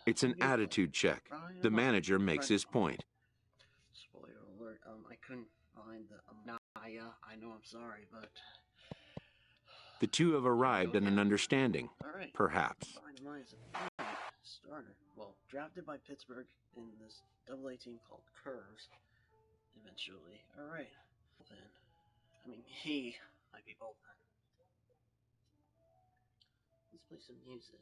It's an attitude check. The manager makes his point. Spoiler alert, I couldn't find the Naya. I know, I'm sorry, but... The two have arrived at an understanding, perhaps. Starter. Well, drafted by Pittsburgh in this AA team called Curves, eventually. Alright. Then, I mean, he might be bullpen. Let's play some music.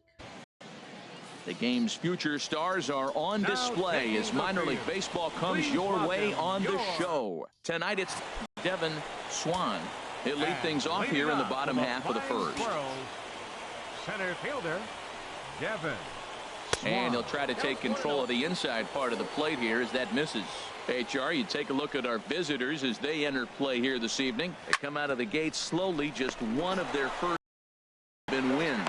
The game's future stars are on display as minor league baseball comes your way on the show. Tonight it's Devin Swan. He'll lead things off here in the bottom half of the first. Center fielder, Devin Swan. And he'll try to take control of the inside part of the plate here as that misses. HR, you take a look at our visitors as they enter play here this evening. They come out of the gate slowly, just one of their first wins.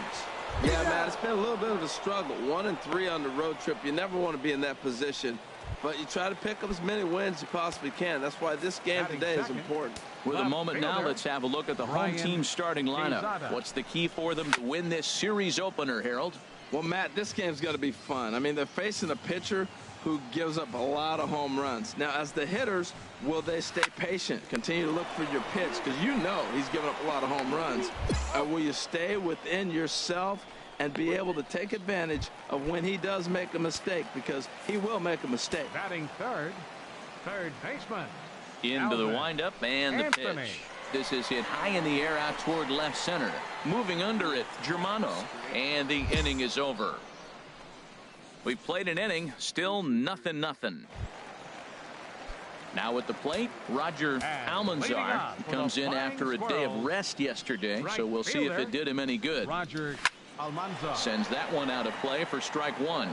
Yeah, Matt, it's been a little bit of a struggle. 1-3 on the road trip. You never want to be in that position, but you try to pick up as many wins as you possibly can. That's why this game today is important. With a moment now, let's have a look at the home team starting lineup. What's the key for them to win this series opener, Harold? Well, Matt, this game's going to be fun. I mean, they're facing a pitcher who gives up a lot of home runs. Now, as the hitters, will they stay patient, continue to look for your pitch? Because you know he's giving up a lot of home runs. Or will you stay within yourself and be able to take advantage of when he does make a mistake? Because he will make a mistake. Batting third baseman. Into the windup and the pitch. This is hit high in the air out toward left center. Moving under it, Germano. And the inning is over. We've played an inning, still 0-0. Now at the plate, Roger Almanzar comes in after a day of rest yesterday, so we'll see if it did him any good. Roger Almanzar sends that one out of play for strike one.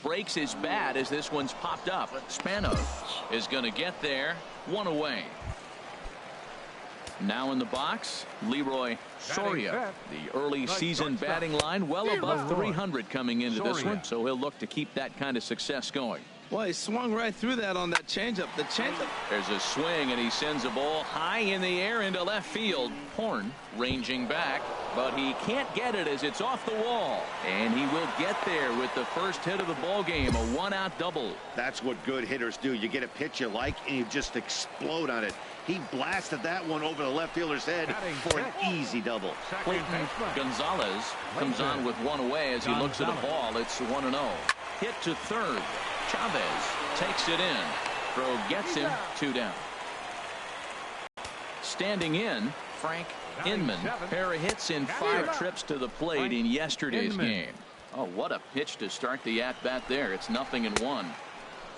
Breaks his bat as this one's popped up. Spanos is going to get there. One away. Now in the box, Leroy Soria. The early season batting line well above 300 coming into this one, so he'll look to keep that kind of success going. Well, he swung right through that on that changeup. The changeup. There's a swing, and he sends a ball high in the air into left field. Horn ranging back, but he can't get it as it's off the wall. And he will get there with the first hit of the ball game, a one-out double. That's what good hitters do. You get a pitch you like, and you just explode on it. He blasted that one over the left fielder's head for an easy double. Clayton Gonzalez comes on with one away as he looks at a ball. It's 1-0. Hit to third. Chavez takes it in. Throw gets him. 2 down. Standing in, Frank Inman. Pair of hits in 5 trips to the plate in yesterday's game. Oh, what a pitch to start the at-bat there. It's 0-1.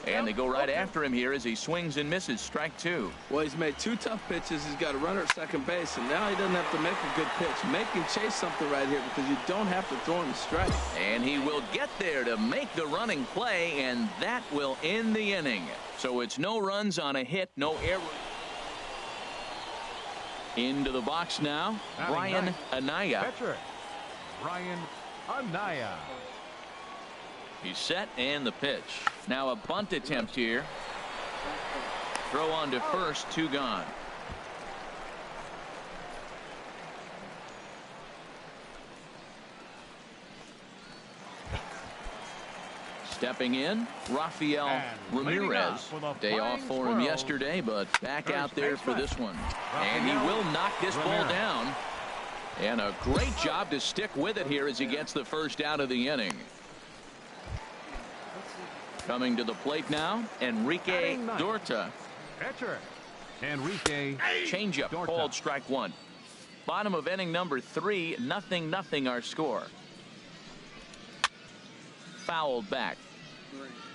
And they go right after him here as he swings and misses. Strike 2. Well, he's made 2 tough pitches. He's got a runner at second base, and now he doesn't have to make a good pitch. Make him chase something right here because you don't have to throw him a strike. And he will get there to make the running play, and that will end the inning. So it's no runs on a hit, no error. Into the box now, Brian Anaya. Pitcher, Brian Anaya. He's set and the pitch. Now a bunt attempt here. Throw on to first, 2 gone. Stepping in, Rafael Ramirez. Day off for him yesterday, but back out there for this one. And he will knock this ball down. And a great job to stick with it here as he gets the first out of the inning. Coming to the plate now, Enrique Dorta. Pitcher, Enrique. Changeup called strike 1. Bottom of inning number 3, 0-0 our score. Fouled back.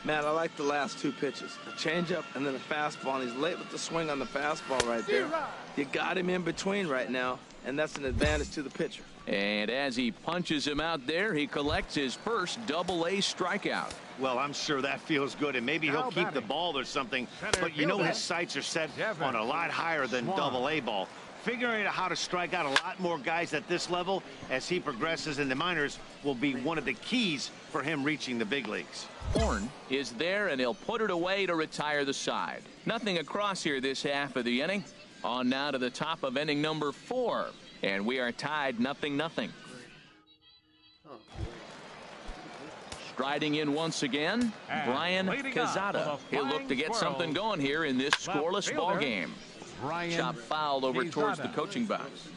Matt, I like the last 2 pitches. A changeup and then a fastball, and he's late with the swing on the fastball right there. You got him in between right now, and that's an advantage to the pitcher. And as he punches him out there, he collects his first AA strikeout. Well, I'm sure that feels good, and maybe he'll keep the ball or something, but you know his sights are set on a lot higher than AA ball. Figuring out how to strike out a lot more guys at this level as he progresses in the minors will be one of the keys for him reaching the big leagues. Horn is there, and he'll put it away to retire the side. Nothing across here this half of the inning. On now to the top of inning number 4. And we are tied 0-0. Striding in once again, Brian Cazada. He'll look to get something going here in this scoreless ball game. Chop foul over towards the coaching box.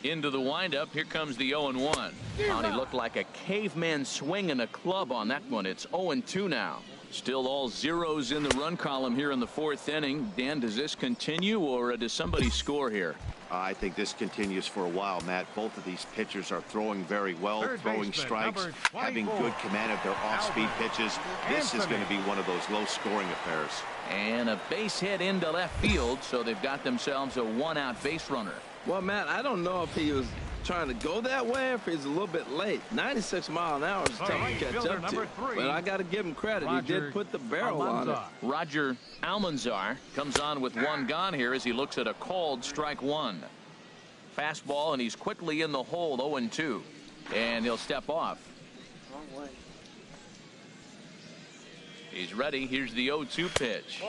Into the windup. Here comes the 0-1. He looked like a caveman swinging a club on that one. It's 0-2 now. Still all zeros in the run column here in the 4th inning. Dan, does this continue, or does somebody score here? I think this continues for a while, Matt. Both of these pitchers are throwing very well, throwing strikes, having good command of their off-speed pitches. This is going to be one of those low-scoring affairs. And a base hit into left field, so they've got themselves a 1-out base runner. Well, Matt, I don't know if he was trying to go that way, if he's a little bit late. 96 miles an hour is tough to catch up to. But I got to give him credit. He did put the barrel on it. Roger Almanzar comes on with 1 gone here as he looks at a called strike 1. Fastball, and he's quickly in the hole, 0-2. And he'll step off. Wrong way. He's ready. Here's the 0-2 pitch.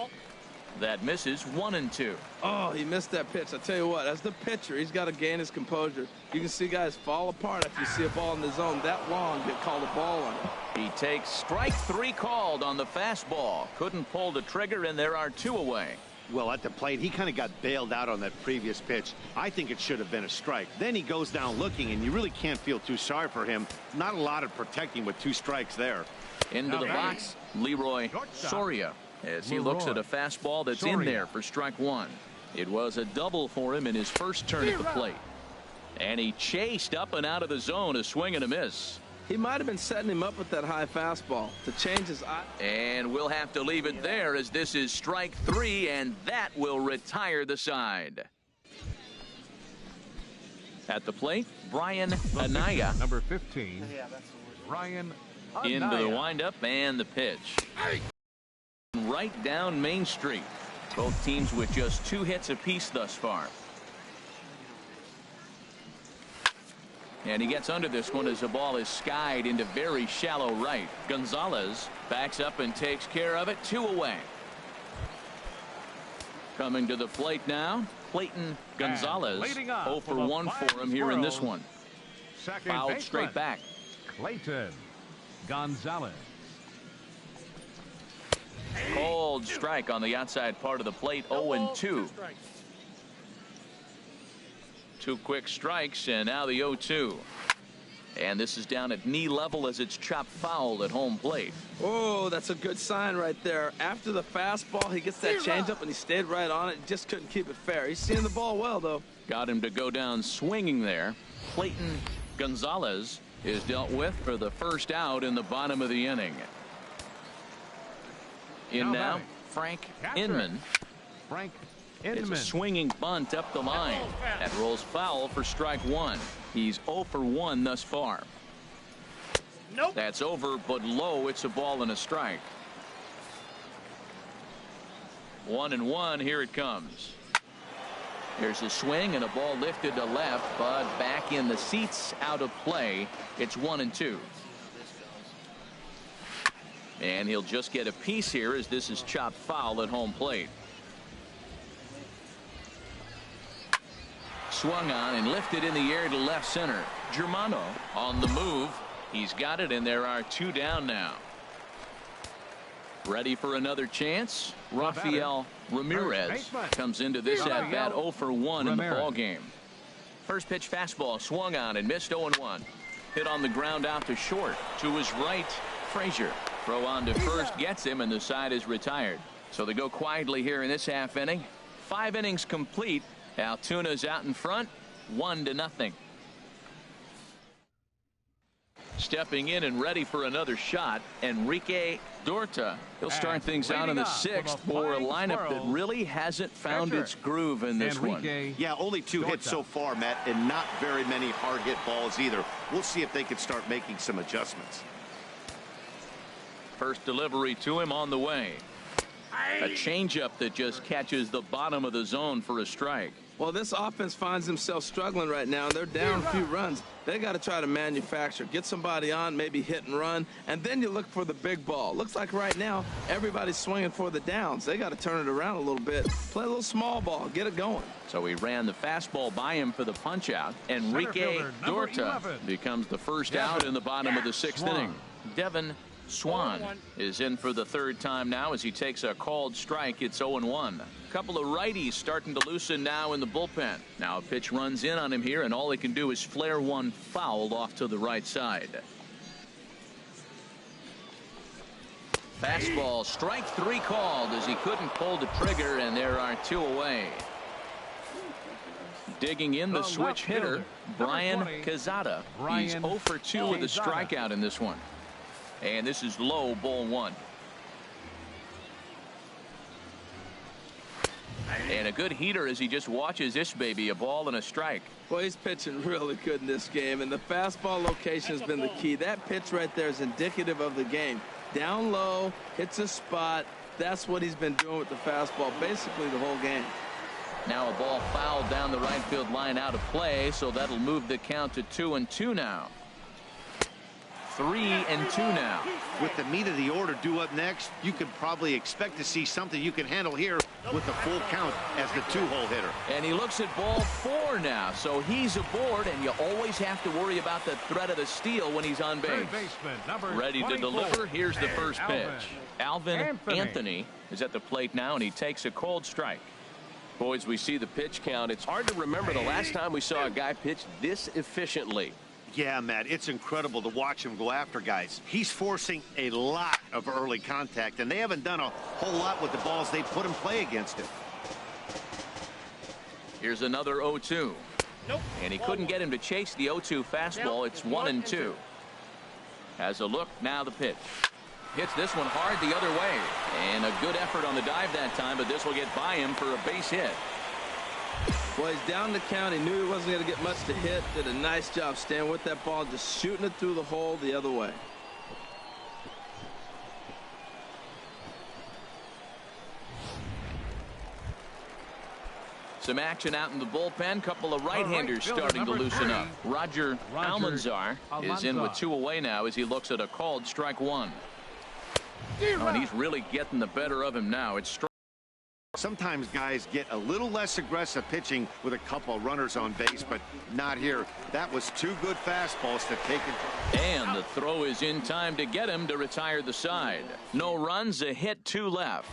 That misses, 1-2. Oh, he missed that pitch. I tell you what, as the pitcher, he's got to gain his composure. You can see guys fall apart after you see a ball in the zone that long, get called a ball on it. He takes strike 3 called on the fastball. Couldn't pull the trigger, and there are 2 away. Well, at the plate, he kind of got bailed out on that previous pitch. I think it should have been a strike. Then he goes down looking, and you really can't feel too sorry for him. Not a lot of protecting with 2 strikes there. Into the box, Leroy Soria, as he looks at a fastball that's in there for strike 1. It was a double for him in his first turn at the plate. And he chased up and out of the zone, a swing and a miss. He might have been setting him up with that high fastball to change his eye. And we'll have to leave it there, as this is strike 3, and that will retire the side. At the plate, Brian Anaya. Number 15, Brian Anaya. Into the windup and the pitch. Right down Main Street. Both teams with just 2 hits apiece thus far. And he gets under this one as the ball is skied into very shallow right. Gonzalez backs up and takes care of it. 2 away. Coming to the plate now, Clayton Gonzalez. 0 for 1 for him here in this one. Fouled straight back. Clayton Gonzalez. Cold strike on the outside part of the plate. 0-2. 2 quick strikes, and now the 0-2. And this is down at knee level as it's chopped foul at home plate. Oh, that's a good sign right there. After the fastball, he gets that changeup, and he stayed right on it. Just couldn't keep it fair. He's seeing the ball well, though. Got him to go down swinging there. Clayton Gonzalez is dealt with for the first out in the bottom of the inning. In now, Frank Inman. It's a swinging bunt up the line. That rolls foul for strike 1. He's 0 for 1 thus far. Nope. That's over, but low. It's a ball and a strike. 1-1. Here it comes. Here's a swing and a ball lifted to left, but back in the seats, out of play. It's 1-2. And he'll just get a piece here as this is chopped foul at home plate. Swung on and lifted in the air to left center. Germano on the move. He's got it, and there are 2 down now. Ready for another chance. Rafael Ramirez comes into this at bat 0 for 1 in the ball game. First pitch fastball swung on and missed 0-1. Hit on the ground out to short. To his right, Frazier. Throw on to first gets him, and the side is retired. So they go quietly here in this half inning. 5 innings complete. Altuna's out in front, 1-0. Stepping in and ready for another shot, Enrique Dorta. He'll start things out in the 6th for a lineup that really hasn't found its groove in this one. Yeah, only 2 hits so far, Matt, and not very many hard hit balls either. We'll see if they can start making some adjustments. First delivery to him on the way. A changeup that just catches the bottom of the zone for a strike. Well, this offense finds themselves struggling right now. They're down a few runs. They got to try to manufacture, get somebody on, maybe hit and run, and then you look for the big ball. Looks like right now everybody's swinging for the downs. They got to turn it around a little bit, play a little small ball, get it going. So he ran the fastball by him for the punch out. Enrique Dorta becomes the first out in the bottom of the 6th inning. Devin Swan is in for the 3rd time now as he takes a called strike. It's 0-1. A couple of righties starting to loosen now in the bullpen. Now a pitch runs in on him here, and all he can do is flare one foul off to the right side. Fastball, strike 3 called as he couldn't pull the trigger, and there are 2 away. Digging in the switch hitter, Brian Cazada. He's 0 for 2 with a strikeout in this one. And this is low, ball 1. And a good heater as he just watches this baby, a ball and a strike. Well, he's pitching really good in this game, and the fastball location has been the key. That pitch right there is indicative of the game. Down low, hits a spot. That's what he's been doing with the fastball basically the whole game. Now a ball fouled down the right field line, out of play, so that'll move the count to 2-2 now. 3-2 now. With the meat of the order due up next, you can probably expect to see something you can handle here with the full count as the 2-hole hitter. And he looks at ball 4 now, so he's aboard, and you always have to worry about the threat of the steal when he's on base. Ready to deliver. Here's the first pitch. Alvin Anthony is at the plate now, and he takes a cold strike. Boys, we see the pitch count. It's hard to remember the last time we saw a guy pitch this efficiently. Yeah, Matt, it's incredible to watch him go after guys. He's forcing a lot of early contact, and they haven't done a whole lot with the balls they put in play against him. Here's another 0-2. Nope. And he couldn't get him to chase the 0-2 fastball. It's 1-2. Has a look. Now the pitch. Hits this one hard the other way. And a good effort on the dive that time, but this will get by him for a base hit. Well, he's down the count. He knew he wasn't going to get much to hit. Did a nice job staying with that ball, just shooting it through the hole the other way. Some action out in the bullpen. Couple of right-handers starting to loosen up. Roger Almanzar is in with 2 away now as he looks at a called strike 1. Oh, and he's really getting the better of him now. It's strike. Sometimes guys get a little less aggressive pitching with a couple of runners on base, but not here. That was 2 good fastballs to take it. And the throw is in time to get him to retire the side. No runs, a hit, 2 left.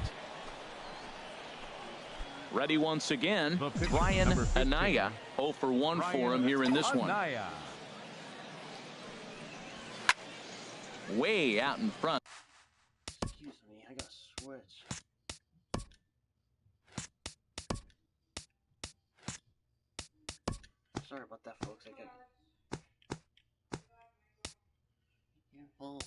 Ready once again, Brian Anaya. 0 for 1 for him here in this one. Way out in front. Excuse me, I gotta switch. Sorry about that, folks. I get ball.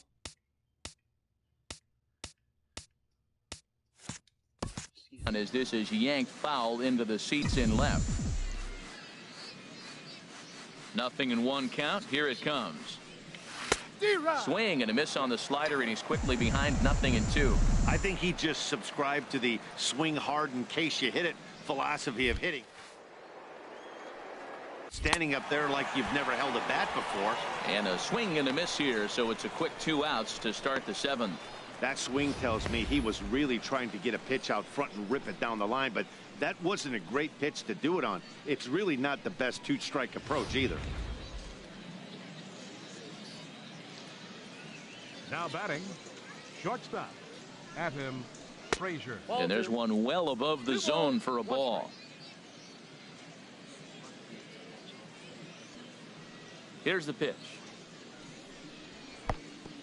And as this is yanked foul into the seats in left. 0-1 count. Here it comes. Swing and a miss on the slider, and he's quickly behind 0-2. I think he just subscribed to the swing hard in case you hit it philosophy of hitting. Standing up there like you've never held a bat before. And a swing and a miss here, so it's a quick 2 outs to start the 7th. That swing tells me he was really trying to get a pitch out front and rip it down the line, but that wasn't a great pitch to do it on. It's really not the best 2-strike approach either. Now batting, shortstop, Adam Frazier. And there's one well above the zone for a ball. Here's the pitch.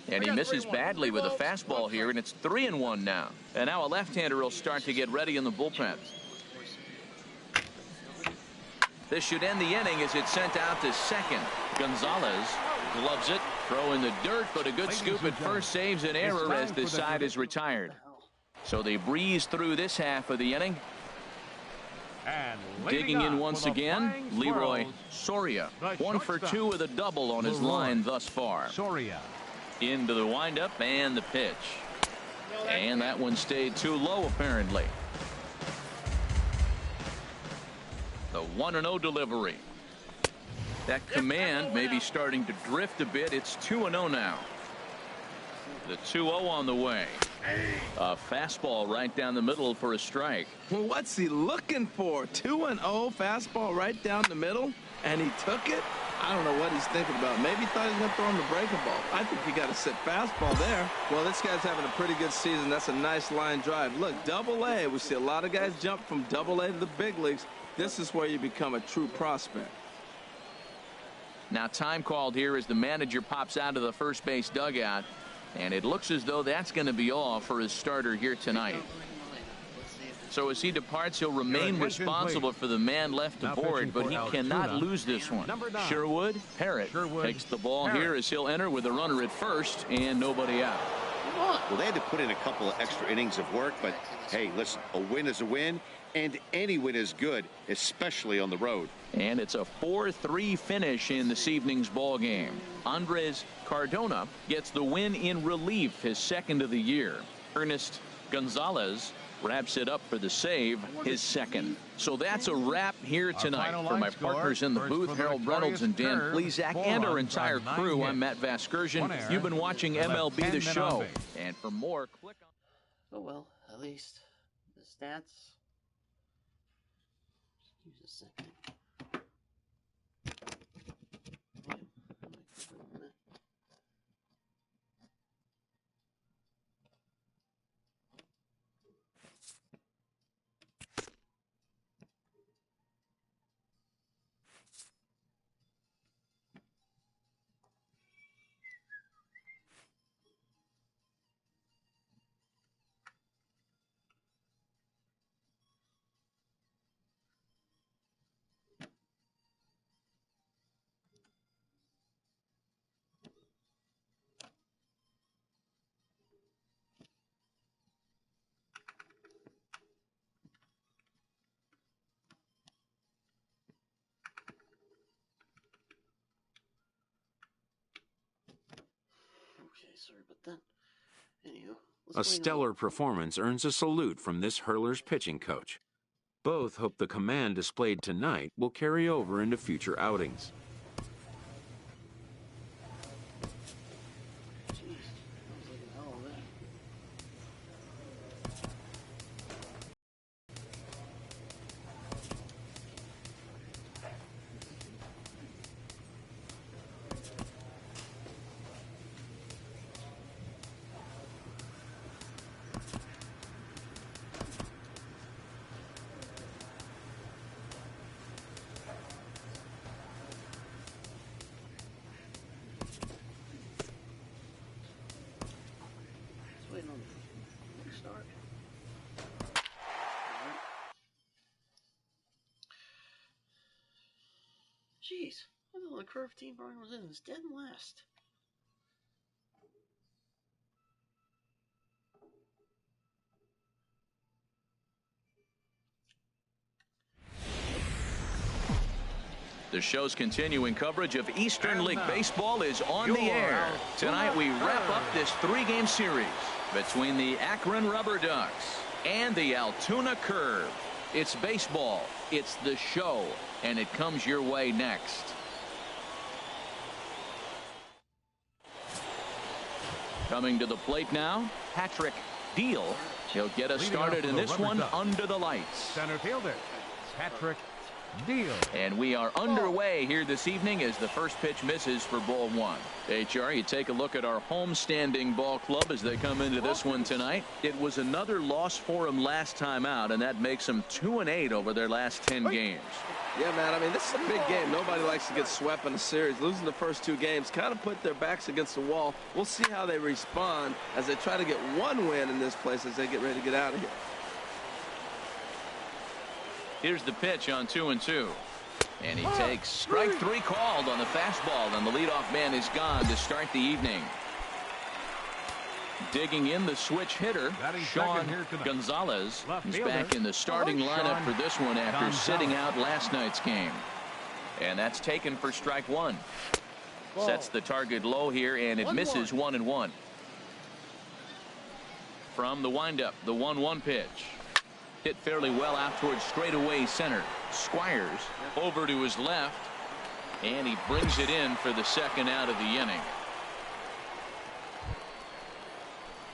And he misses badly with a fastball here, and it's 3-1 now. And now a left-hander will start to get ready in the bullpen. This should end the inning as it's sent out to second. Gonzalez gloves it, throw in the dirt, but a good scoop at first saves an error as the side is retired. So they breeze through this half of the inning. And digging in once again, Leroy Soria. 1 for 2 with a double on his line thus far. Soria. Into the windup and the pitch. And that one stayed too low, apparently. The 1-0 delivery. That command may be starting to drift a bit. It's 2-0 now. The 2-0 on the way. A fastball right down the middle for a strike. Well, what's he looking for? 2-0 fastball right down the middle, and he took it? I don't know what he's thinking about. Maybe he thought he was going to throw him the breaking ball. I think you got to sit fastball there. Well, this guy's having a pretty good season. That's a nice line drive. Look, Double-A. We see a lot of guys jump from Double-A to the big leagues. This is where you become a true prospect. Now time called here as the manager pops out of the first base dugout. And it looks as though that's going to be all for his starter here tonight. So as he departs, he'll remain responsible for the man left aboard, but he cannot lose this one. Sherwood Parrott takes the ball here as he'll enter with a runner at first and nobody out. Well, they had to put in a couple of extra innings of work, but hey, listen, a win is a win, and any win is good, especially on the road. And it's a 4-3 finish in this evening's ball game. Andres Cardona gets the win in relief, his second of the year. Ernest Gonzalez wraps it up for the save, his second. So that's a wrap here tonight. For my partners in the booth, Harold Reynolds and Dan Plesac, and our entire crew, I'm Matt Vasgersian. You've been watching MLB The Show. And for more, click on... Oh well, at least the stats. Excuse a second. Sorry about that. Anywho, a stellar performance earns a salute from this hurler's pitching coach. Both hope the command displayed tonight will carry over into future outings. Jeez, I thought the curve team Brian was in is dead last. The show's continuing coverage of Eastern League Baseball is on the air. Tonight we wrap up this 3-game series between the Akron Rubber Ducks and the Altoona Curve. It's baseball, it's the show, and it comes your way next. Coming to the plate now, Patrick Deal. He'll get us started in this one under the lights. Center fielder, Patrick Deal. And we are underway here this evening as the first pitch misses for ball one. HR, you take a look at our homestanding ball club as they come into this one tonight. It was another loss for them last time out, and that makes them 2-8 over their last 10 games. Yeah, man, I mean, this is a big game. Nobody likes to get swept in a series. Losing the first 2 games kind of put their backs against the wall. We'll see how they respond as they try to get one win in this place as they get ready to get out of here. Here's the pitch on 2-2. And he takes strike 3 called on the fastball, and the leadoff man is gone to start the evening. Digging in the switch hitter, Sean Gonzalez. He's back in the starting lineup for this one after sitting out last night's game. And that's taken for strike 1. Sets the target low here, and it misses 1-1. from the windup. The 1-1 pitch. Hit fairly well out towards straightaway center. Squires over to his left. And he brings it in for the second out of the inning.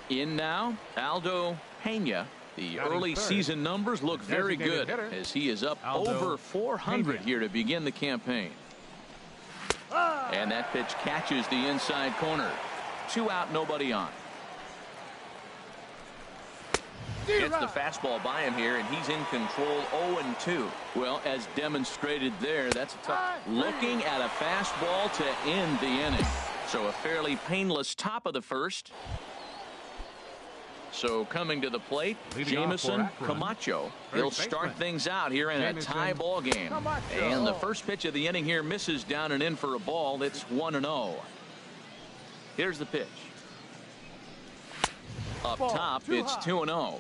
In now, Aldo Pena. The early season numbers look very good as he is up over 400 here to begin the campaign. And that pitch catches the inside corner. 2 out, nobody on. Gets the fastball by him here, and he's in control. 0-2. Well, as demonstrated there, that's a tough. Looking at a fastball to end the inning. So a fairly painless top of the first. So coming to the plate, Jamison Camacho. He'll start things out here in a tie ball game. And the first pitch of the inning here misses down and in for a ball. It's 1-0. Here's the pitch. Up top, it's 2-0.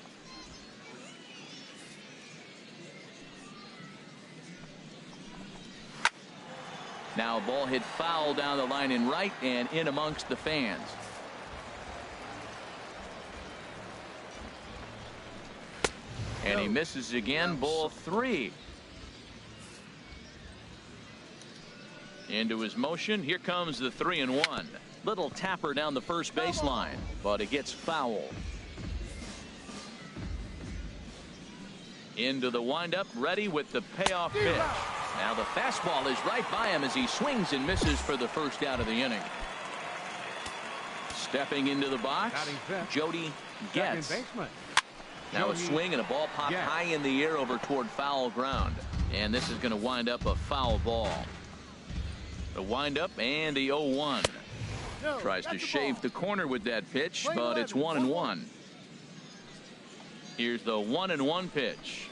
Now a ball hit foul down the line in right and in amongst the fans. And he misses again. Ball 3. Into his motion. Here comes the 3-1. Little tapper down the first baseline, but it gets foul. Into the windup, ready with the payoff pitch. Now the fastball is right by him as he swings and misses for the first out of the inning. Stepping into the box, Jody Getz. Now a swing and a ball popped high in the air over toward foul ground. And this is going to wind up a foul ball. The windup and the 0-1. Tries to shave the corner with that pitch, but it's 1-1. Here's the 1-1 pitch.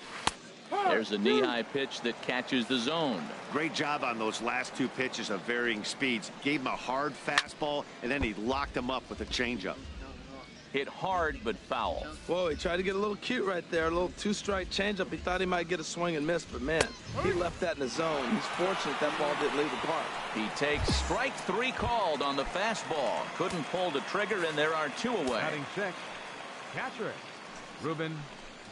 There's a knee-high pitch that catches the zone. Great job on those last 2 pitches of varying speeds. Gave him a hard fastball, and then he locked him up with a changeup. Hit hard but foul. Whoa, he tried to get a little cute right there. A little 2-strike changeup. He thought he might get a swing and miss, but man, he left that in the zone. He's fortunate that ball didn't leave the park. He takes strike 3 called on the fastball. Couldn't pull the trigger, and there are 2 away. Batting 6, catcher, Ruben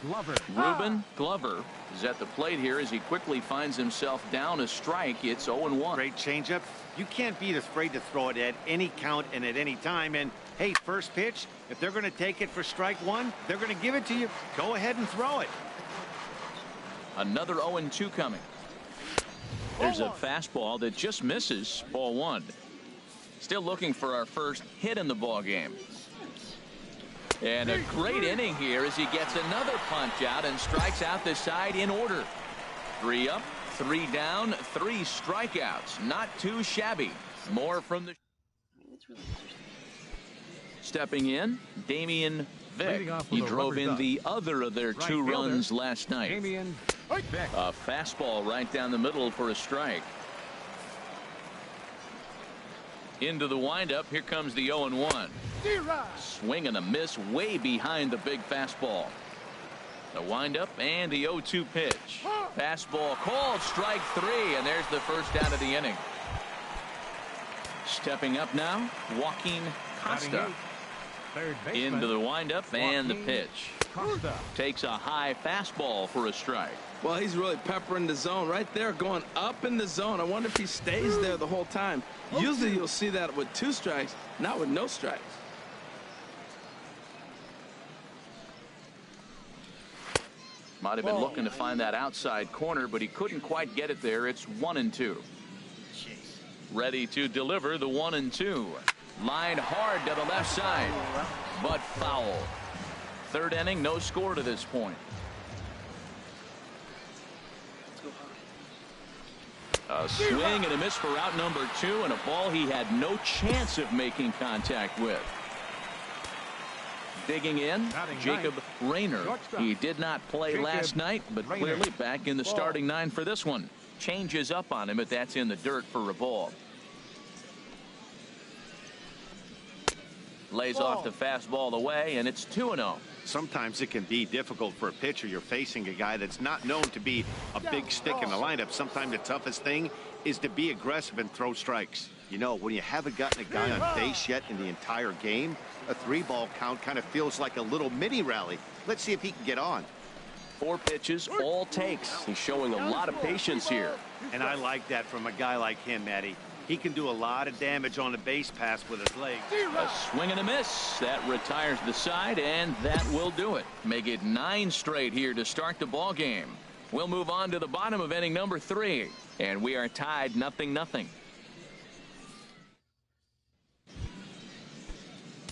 Glover. Ruben Glover is at the plate here as he quickly finds himself down a strike. It's 0-1. Great changeup. You can't be afraid to throw it at any count and at any time. And hey, first pitch, if they're going to take it for strike 1, they're going to give it to you. Go ahead and throw it. Another 0-2 coming. There's a fastball that just misses. Ball 1. Still looking for our first hit in the ball game. And a great inning here as he gets another punch out and strikes out the side in order. 3 up, 3 down, 3 strikeouts. Not too shabby. More from the... Stepping in, Damian Vick. He drove in the other of their 2 runs last night. A fastball right down the middle for a strike. Into the windup. Here comes the 0-1. Swing and a miss way behind the big fastball. The windup and the 0-2 pitch. Fastball called, strike 3, and there's the first out of the inning. Stepping up now, Joaquin Costa. Into the windup and the pitch. Takes a high fastball for a strike. Well, he's really peppering the zone right there, going up in the zone. I wonder if he stays there the whole time. Usually you'll see that with 2 strikes, not with no strikes. Might have been looking to find that outside corner, but he couldn't quite get it there. It's 1-2. Ready to deliver the 1-2. Lined hard to the left side, but foul. 3rd inning, no score to this point. A swing and a miss for out number 2, and a ball he had no chance of making contact with. Digging in, Jacob Rayner. He did not play last night, but clearly back in the starting 9 for this one. Changes up on him, but that's in the dirt for a ball. Lays off the fastball away, and it's 2-0. Sometimes it can be difficult for a pitcher. You're facing a guy that's not known to be a big stick in the lineup. Sometimes the toughest thing is to be aggressive and throw strikes. You know, when you haven't gotten a guy on base yet in the entire game, a 3-ball count kind of feels like a little mini rally. Let's see if he can get on. 4 pitches, all takes. He's showing a lot of patience here. And I like that from a guy like him, Matty. He can do a lot of damage on a base pass with his legs. A swing and a miss. That retires the side, and that will do it. Make it 9 straight here to start the ball game. We'll move on to the bottom of inning number 3, and we are tied 0-0.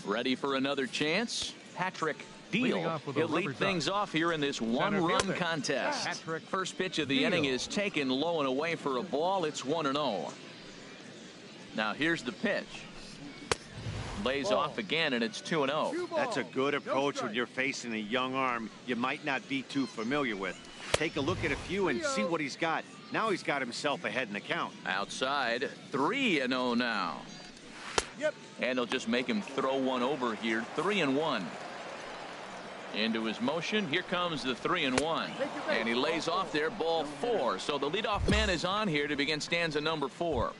Ready for another chance? Patrick Deal. He'll lead things off here in this one-run contest. First pitch of the inning is taken low and away for a ball. It's 1-0. Now here's the pitch. Lays off again, and it's 2-0. That's a good approach when you're facing a young arm you might not be too familiar with. Take a look at a few and see what he's got. Now he's got himself ahead in the count. Outside, 3-0 now. And they'll just make him throw one over here. 3-1. Into his motion. Here comes the 3-1. And he lays off there, ball 4. So the leadoff man is on here to begin stanza number 4.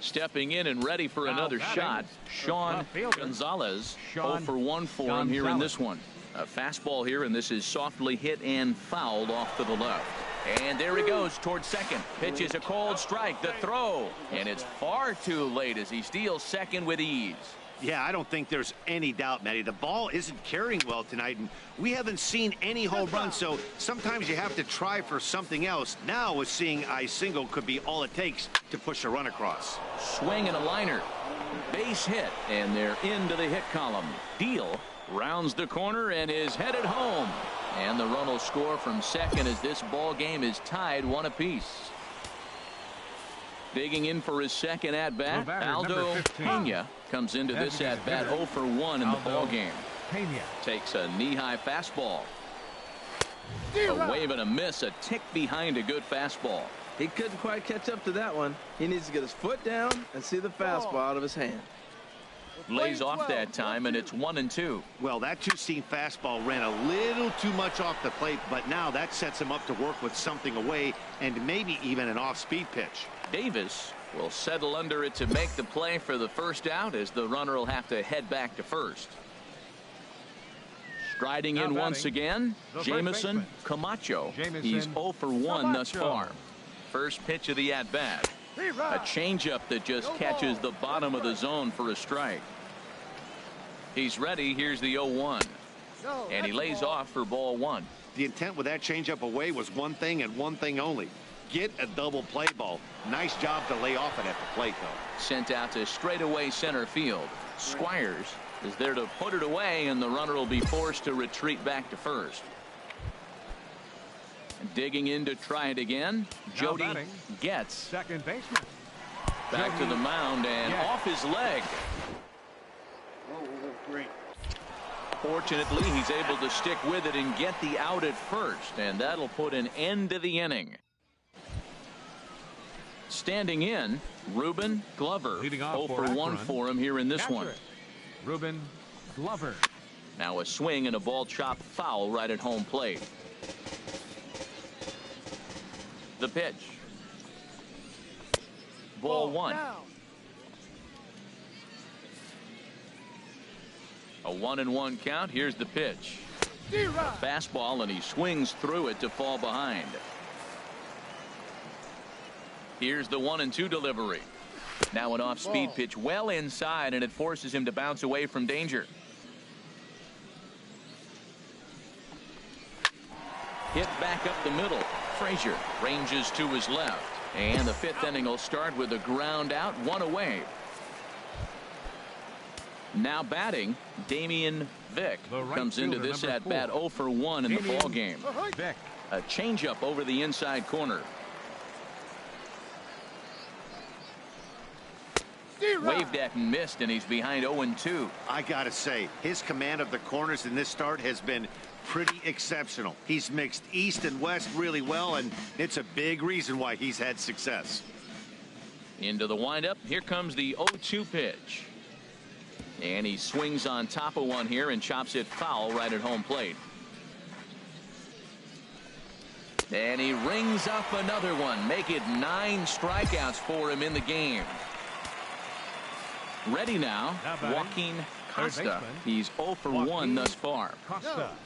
Stepping in and ready for another shot, Sean Gonzalez. 0 for 1 for him here in this one. A fastball here, and this is softly hit and fouled off to the left. And there he goes towards second. Pitch is a cold strike. The throw. And it's far too late as he steals second with ease. Yeah, I don't think there's any doubt, Matty. The ball isn't carrying well tonight, and we haven't seen any home runs, so sometimes you have to try for something else. Now, with seeing I single could be all it takes to push a run across. Swing and a liner. Base hit, and they're into the hit column. Deal rounds the corner and is headed home. And the run will score from second as this ball game is tied 1 apiece. Digging in for his second at-bat, Aldo Pena comes into this at-bat 0 for 1 in the ball game. Takes a knee-high fastball. A wave and a miss, a tick behind a good fastball. He couldn't quite catch up to that one. He needs to get his foot down and see the fastball out of his hand. Lays off that time, and it's 1-2. Well, that two-seam fastball ran a little too much off the plate, but now that sets him up to work with something away and maybe even an off-speed pitch. Davis will settle under it to make the play for the first out as the runner will have to head back to first. Striding in once again, Jamison Camacho. He's 0 for 1 thus far. First pitch of the at-bat. A changeup that just catches the bottom of the zone for a strike. He's ready. Here's the 0-1. And he lays off for ball 1. The intent with that changeup away was one thing and one thing only. Get a double play ball. Nice job to lay off it at the plate, though. Sent out to straightaway center field. Squires is there to put it away, and the runner will be forced to retreat back to first. Digging in to try it again. Jody Getz. Second baseman. Back to the mound and off his leg. Oh, great. Fortunately, he's able to stick with it and get the out at first, and that'll put an end to the inning. Standing in, Ruben Glover. 0 for 1 for him here in this one. Ruben Glover. Now a swing and a ball chopped foul right at home plate. The pitch. Ball 1. A 1-1 count. Here's the pitch. A fastball, and he swings through it to fall behind. Here's the 1-2 delivery. Now an off-speed pitch well inside, and it forces him to bounce away from danger. Hit back up the middle. Frazier ranges to his left. And the 5th inning will start with a ground out, 1 away. Now batting, Damian Vick comes into this at-bat 0 for 1 in the ball game. A changeup over the inside corner. Waved at and missed, and he's behind 0-2. I gotta say, his command of the corners in this start has been pretty exceptional. He's mixed east and west really well, and it's a big reason why he's had success. Into the windup. Here comes the 0-2 pitch. And he swings on top of one here and chops it foul right at home plate. And he rings up another one. Make it 9 strikeouts for him in the game. Ready now, Joaquin Costa. He's 0 for 1 thus far.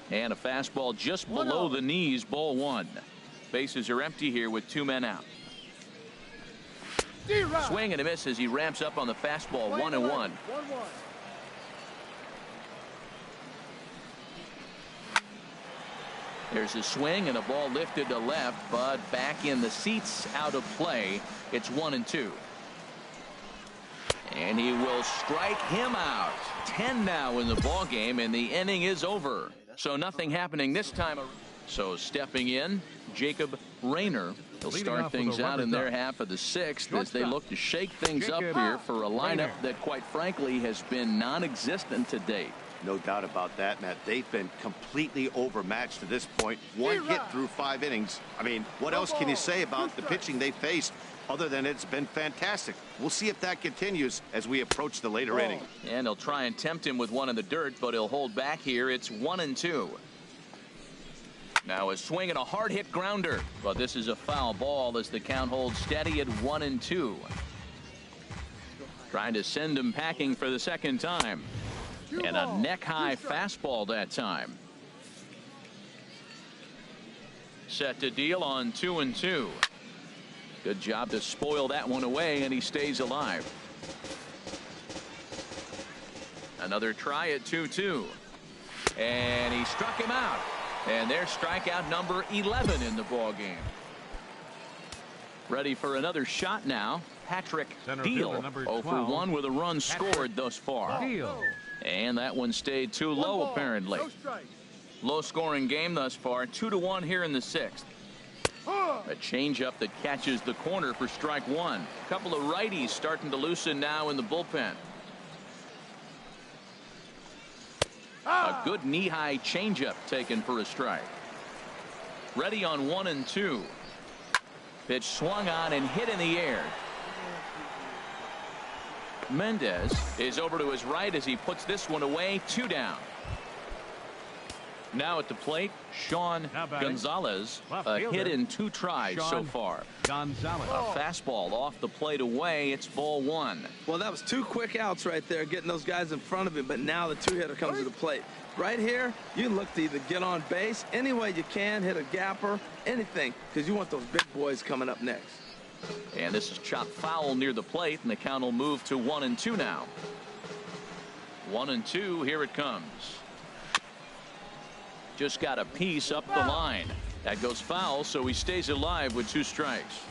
And a fastball just below the knees, ball 1. Bases are empty here with 2 men out. Swing and a miss as he ramps up on the fastball. 1-1. There's a swing and a ball lifted to left, but back in the seats, out of play. It's 1-2. And he will strike him out. 10 now in the ball game, and the inning is over. So nothing happening this time. So stepping in, Jacob Rayner. He'll start things out in their half of the 6th as they look to shake things up here for a lineup that, quite frankly, has been non-existent to date. No doubt about that, Matt. They've been completely overmatched to this point. 1 hit through 5 innings. I mean, what else can you say about the pitching they faced other than it's been fantastic? We'll see if that continues as we approach the later inning. And they'll try and tempt him with one in the dirt, but he'll hold back here. It's 1-2. Now a swing and a hard hit grounder, but this is a foul ball as the count holds steady at 1-2. Trying to send him packing for the second time. And a neck-high fastball that time. Set to deal on 2-2. Good job to spoil that one away, and he stays alive. Another try at 2-2. And he struck him out. And there's strikeout number 11 in the ball game. Ready for another shot now. Patrick Deal, 0 for 1 with a run scored thus far. And that one stayed too low, apparently. Low scoring game thus far. 2-1 here in the 6th. A changeup that catches the corner for strike 1. A couple of righties starting to loosen now in the bullpen. A good knee-high changeup taken for a strike. Ready on 1-2. Pitch swung on and hit in the air. Mendez is over to his right as he puts this one away. 2 down. Now at the plate, Sean Gonzalez. A hit in 2 tries so far. A fastball off the plate away. It's ball 1. Well, that was 2 quick outs right there, getting those guys in front of him, but now the 2-hitter comes to the plate. Right here, you look to either get on base any way you can, hit a gapper, anything, because you want those big boys coming up next. And this is chopped foul near the plate, and the count will move to 1-2 now. 1-2, here it comes. Just got a piece up the line. That goes foul, so he stays alive with 2 strikes.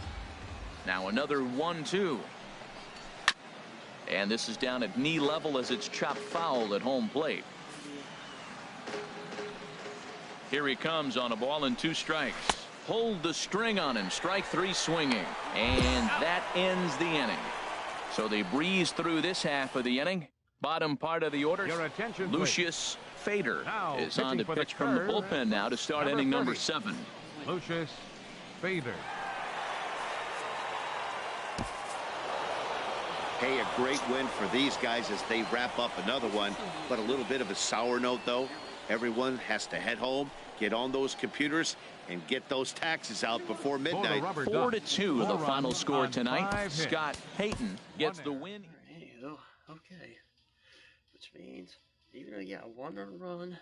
Now another 1-2. And this is down at knee level as it's chopped foul at home plate. Here he comes on a ball and 2 strikes. Hold the string on him. Strike 3 swinging. And that ends the inning. So they breeze through this half of the inning. Bottom part of the order. Lucius Fader is on to pitch from the bullpen now to start inning number 7. Lucius Fader. Hey, a great win for these guys as they wrap up another one. But a little bit of a sour note, though. Everyone has to head home, get on those computers, and get those taxes out before midnight. 4-2 the final score tonight. Scott Payton gets the win. Anywho, okay. Which means even though, yeah, 1 run,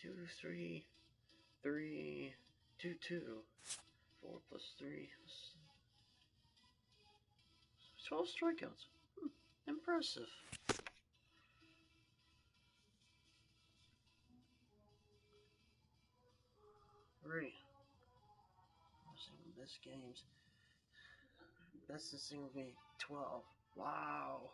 2, 3, 3, 2, 2, 4 plus 3, 12 strikeouts. Impressive. Great. Best games. Best in single game 12. Wow.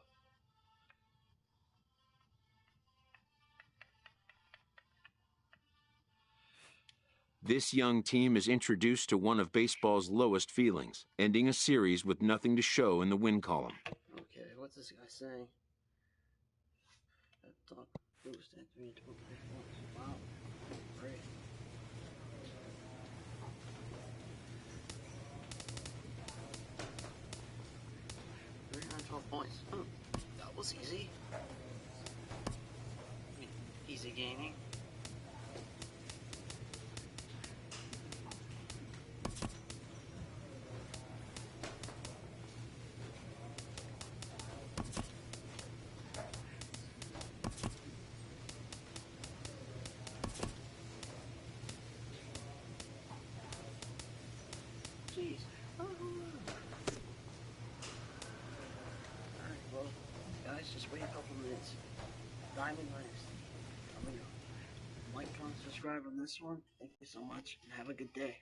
This young team is introduced to one of baseball's lowest feelings, ending a series with nothing to show in the win column. Okay, what's this guy saying? Wow. Great. 312 points. That was easy. Easy gaining. guys. Just wait a couple minutes. Diamond Rings. I'm gonna like, comment, subscribe on this one. Thank you so much, and have a good day.